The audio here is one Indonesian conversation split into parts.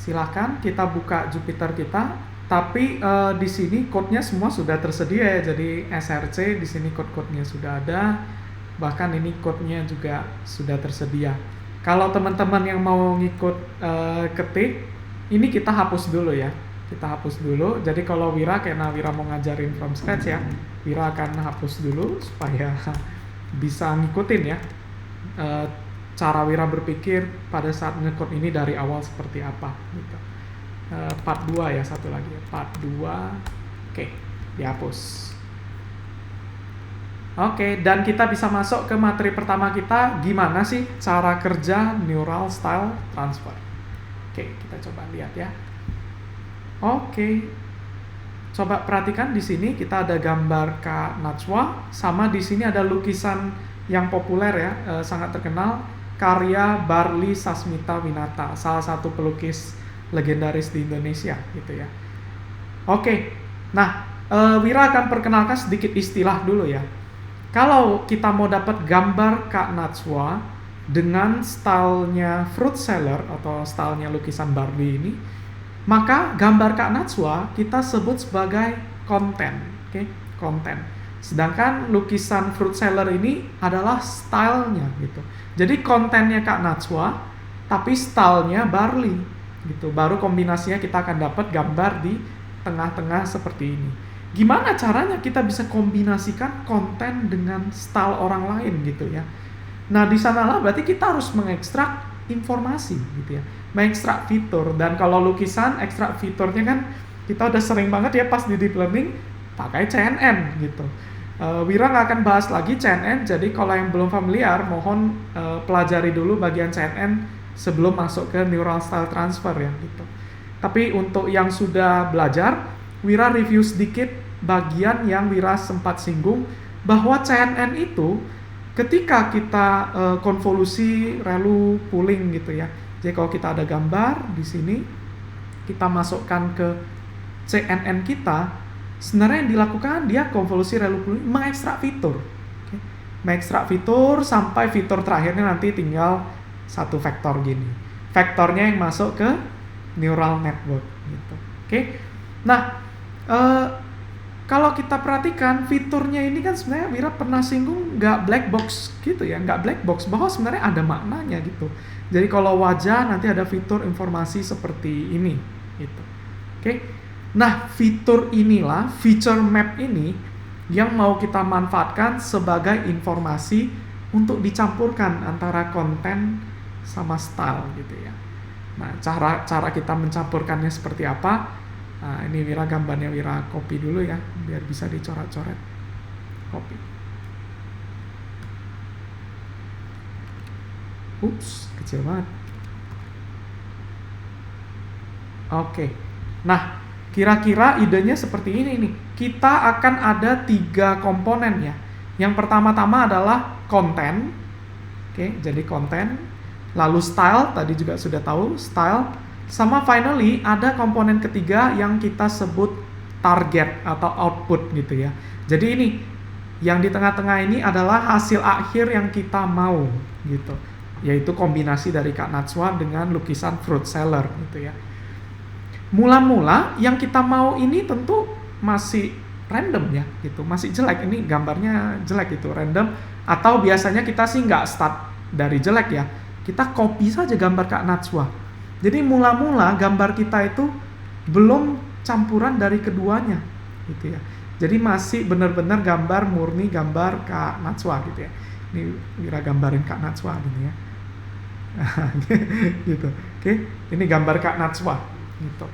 Silahkan kita buka Jupyter kita, tapi di sini code-nya semua sudah tersedia ya. Jadi SRC di sini code-code-nya sudah ada, bahkan ini code-nya juga sudah tersedia. Kalau teman-teman yang mau ngikut ketik, ini kita hapus dulu ya. Kita hapus dulu. Jadi kalau Wira, karena Wira mau ngajarin from scratch ya, Wira akan hapus dulu supaya bisa ngikutin ya cara Wira berpikir pada saat ngekode ini dari awal seperti apa gitu. Part 2 ya, satu lagi ya. Part 2. Oke, dihapus. Oke, dan kita bisa masuk ke materi pertama kita, gimana sih cara kerja Neural Style Transfer. Oke, kita coba lihat ya. Oke. Coba perhatikan di sini kita ada gambar Kak Najwa, sama di sini ada lukisan yang populer ya, sangat terkenal, karya Barli Sasmita Winata, salah satu pelukis legendaris di Indonesia gitu ya. Oke, nah Wira akan perkenalkan sedikit istilah dulu ya. Kalau kita mau dapat gambar Kak Najwa dengan stylenya fruit seller atau stylenya lukisan Barli ini, maka gambar Kak Najwa kita sebut sebagai konten, oke, konten. Sedangkan lukisan fruit seller ini adalah stylenya gitu. Jadi kontennya Kak Najwa, tapi stylenya Barli gitu. Baru kombinasinya kita akan dapat gambar di tengah-tengah seperti ini. Gimana caranya kita bisa kombinasikan konten dengan style orang lain gitu ya. Nah, di sanalah berarti kita harus mengekstrak informasi gitu ya. Mengekstrak fitur, dan kalau lukisan ekstrak fiturnya kan kita udah sering banget ya pas di deep learning pakai CNN gitu. Wira nggak akan bahas lagi CNN, jadi kalau yang belum familiar mohon pelajari dulu bagian CNN sebelum masuk ke Neural Style Transfer ya gitu. Tapi untuk yang sudah belajar, Wira review sedikit bagian yang Wira sempat singgung bahwa CNN itu ketika kita konvolusi, relu, pooling gitu ya. Jadi kalau kita ada gambar di sini, kita masukkan ke CNN kita, sebenarnya yang dilakukan dia konvolusi, relu, pooling, mengekstrak fitur. Okay. Mengekstrak fitur sampai fitur terakhirnya nanti tinggal satu vektor gini. Vektornya yang masuk ke neural network gitu. Oke. Nah, kalau kita perhatikan fiturnya ini kan sebenarnya Wira pernah singgung nggak black box gitu ya, nggak black box, bahwa sebenarnya ada maknanya gitu. Jadi kalau wajah nanti ada fitur informasi seperti ini gitu. Oke. Nah, fitur inilah, feature map ini yang mau kita manfaatkan sebagai informasi untuk dicampurkan antara konten sama style gitu ya. Nah, cara kita mencampurkannya seperti apa? Nah, ini Wira gambarnya Wira copy dulu ya, biar bisa dicoret-coret. Copy. Ups, kecil banget. Oke. Nah, kira-kira idenya seperti ini nih. Kita akan ada 3 komponen ya. Yang pertama-tama adalah konten. Oke, jadi konten. Lalu style, tadi juga sudah tahu, style. Sama finally ada komponen ketiga yang kita sebut target atau output gitu ya. Jadi ini, yang di tengah-tengah ini adalah hasil akhir yang kita mau gitu. Yaitu kombinasi dari Kak Najwa dengan lukisan fruit seller gitu ya. Mula-mula yang kita mau ini tentu masih random ya gitu, masih jelek, ini gambarnya jelek gitu, random, atau biasanya kita sih nggak start dari jelek ya, kita copy saja gambar Kak Najwa. Jadi mula-mula gambar kita itu belum campuran dari keduanya gitu ya. Jadi masih benar-benar gambar murni, gambar Kak Najwa gitu ya. Ini Wira gambarin Kak Najwa gitu ya. Gitu. Oke, ini gambar Kak Najwa gitu.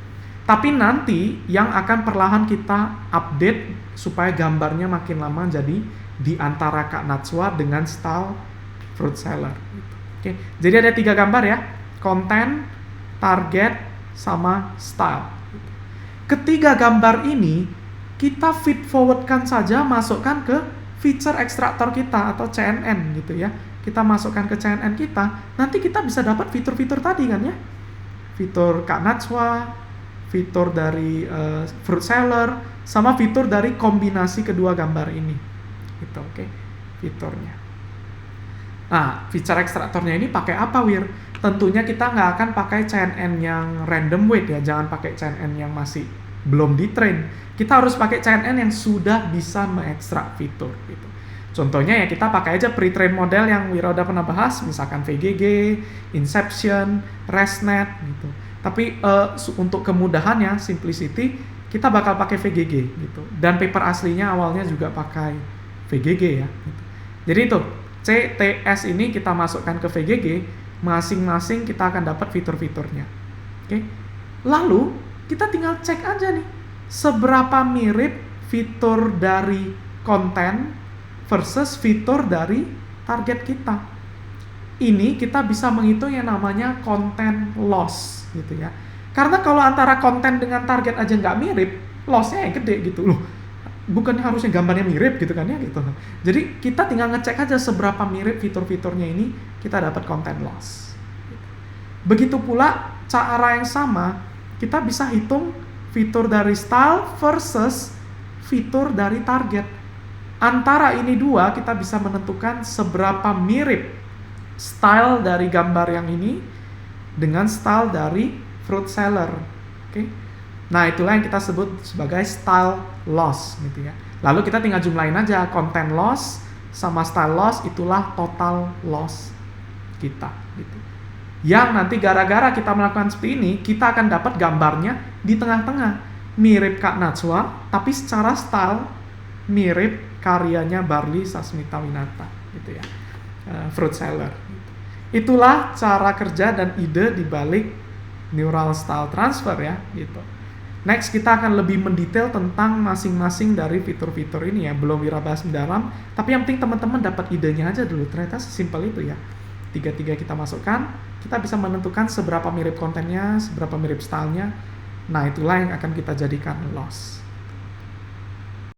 Tapi nanti yang akan perlahan kita update supaya gambarnya makin lama jadi di antara Kak Najwa dengan style fruit seller gitu. Oke, jadi ada 3 gambar ya, konten, target, sama style. Ketiga gambar ini kita feed forwardkan saja, masukkan ke feature extractor kita atau CNN gitu ya. Kita masukkan ke CNN kita, nanti kita bisa dapat fitur-fitur tadi kan ya. Fitur Kak Najwa, fitur dari fruit seller, sama fitur dari kombinasi kedua gambar ini. Gitu, oke. Fiturnya. Nah, feature extractornya ini pakai apa, Wir? tentunya kita nggak akan pakai CNN yang random weight ya, jangan pakai CNN yang masih belum di-train. Kita harus pakai CNN yang sudah bisa mengekstrak fitur gitu. Contohnya ya kita pakai aja pre-train model yang Wira udah pernah bahas, misalkan VGG, Inception, ResNet gitu. Tapi untuk kemudahannya, simplicity, kita bakal pakai VGG gitu. Dan paper aslinya awalnya juga pakai VGG ya. Gitu. Jadi itu CTS ini kita masukkan ke VGG, masing-masing kita akan dapat fitur-fiturnya. Oke. Lalu kita tinggal cek aja nih, seberapa mirip fitur dari konten versus fitur dari target kita. Ini kita bisa menghitung yang namanya content loss gitu ya. Karena kalau antara konten dengan target aja nggak mirip, loss-nya yang gede gitu loh. Bukannya harusnya gambarnya mirip gitu kan ya gitu. Jadi kita tinggal ngecek aja seberapa mirip fitur-fiturnya ini, kita dapat content loss. Begitu pula cara yang sama, kita bisa hitung fitur dari style versus fitur dari target. Antara ini dua, kita bisa menentukan seberapa mirip style dari gambar yang ini dengan style dari fruit seller. Oke. Nah, itulah yang kita sebut sebagai style loss gitu ya. Lalu kita tinggal jumlahin aja content loss sama style loss, itulah total loss kita gitu. Yang nanti gara-gara kita melakukan seperti ini, kita akan dapat gambarnya di tengah-tengah. Mirip Kak Najwa, tapi secara style mirip karyanya Barli Sasmita Winata gitu ya, fruit seller. Itulah cara kerja dan ide di balik neural style transfer ya gitu. Next kita akan lebih mendetail tentang masing-masing dari fitur-fitur ini ya, belum Wira bahas mendalam, tapi yang penting teman-teman dapat idenya aja dulu. Ternyata sesimpel itu ya. Tiga-tiga kita masukkan, kita bisa menentukan seberapa mirip kontennya, seberapa mirip stylenya. Nah, itulah yang akan kita jadikan loss.